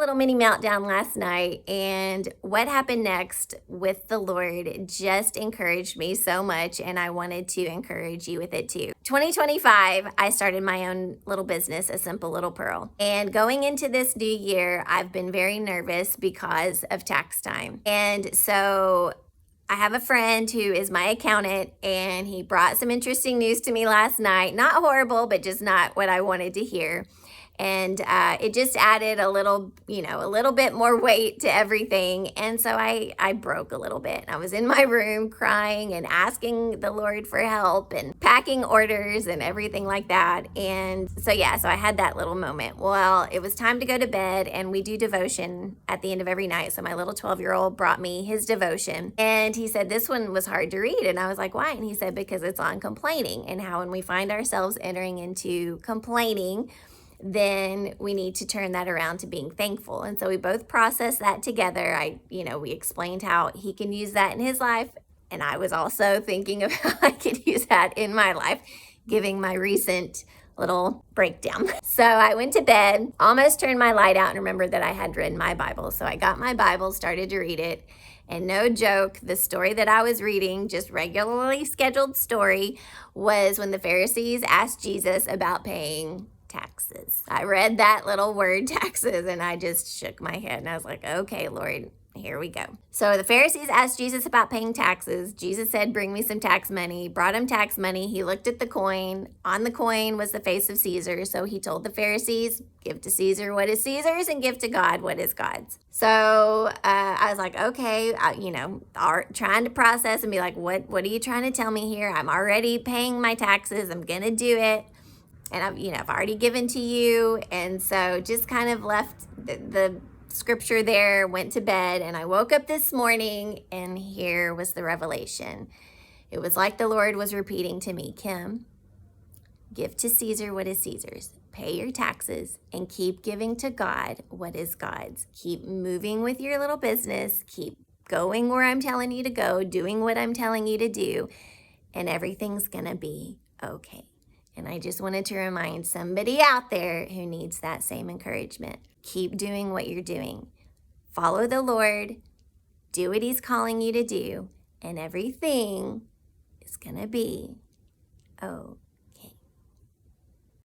little mini meltdown last night, and what happened next with the Lord just encouraged me so much, and I wanted to encourage you with it too. 2025, I started my own little business, A Simple Little Pearl. And going into this new year, I've been very nervous because of tax time. And so I have a friend who is my accountant, and he brought some interesting news to me last night. Not horrible, but just not what I wanted to hear. And it just added a little, a little bit more weight to everything. And so I broke a little bit. I was in my room crying and asking the Lord for help and packing orders and everything like that. And so I had that little moment. Well, it was time to go to bed, and we do devotion at the end of every night. So my little 12-year-old brought me his devotion, and he said this one was hard to read. And I was like, why? And he said, because it's on complaining, and how when we find ourselves entering into complaining, then we need to turn that around to being thankful. And so we both processed that together. We explained how he can use that in his life. And I was also thinking of how I could use that in my life, giving my recent little breakdown. So I went to bed, almost turned my light out, and remembered that I had read my Bible. So I got my Bible, started to read it. And no joke, the story that I was reading, just regularly scheduled story, was when the Pharisees asked Jesus about paying taxes. I read that little word taxes, and I just shook my head, and I was like, okay, Lord, here we go. So the Pharisees asked Jesus about paying taxes. Jesus said, bring me some tax money. Brought him tax money. He looked at the coin. On the coin was the face of Caesar. So he told the Pharisees, give to Caesar what is Caesar's and give to God what is God's. So I was like, okay, trying to process and be like, what are you trying to tell me here? I'm already paying my taxes. I'm going to do it. And I've already given to you. And so just kind of left the scripture there, went to bed, and I woke up this morning, and here was the revelation. It was like the Lord was repeating to me, Kim, give to Caesar what is Caesar's. Pay your taxes and keep giving to God what is God's. Keep moving with your little business. Keep going where I'm telling you to go, doing what I'm telling you to do, and everything's going to be okay. And I just wanted to remind somebody out there who needs that same encouragement. Keep doing what you're doing. Follow the Lord. Do what he's calling you to do. And everything is going to be okay.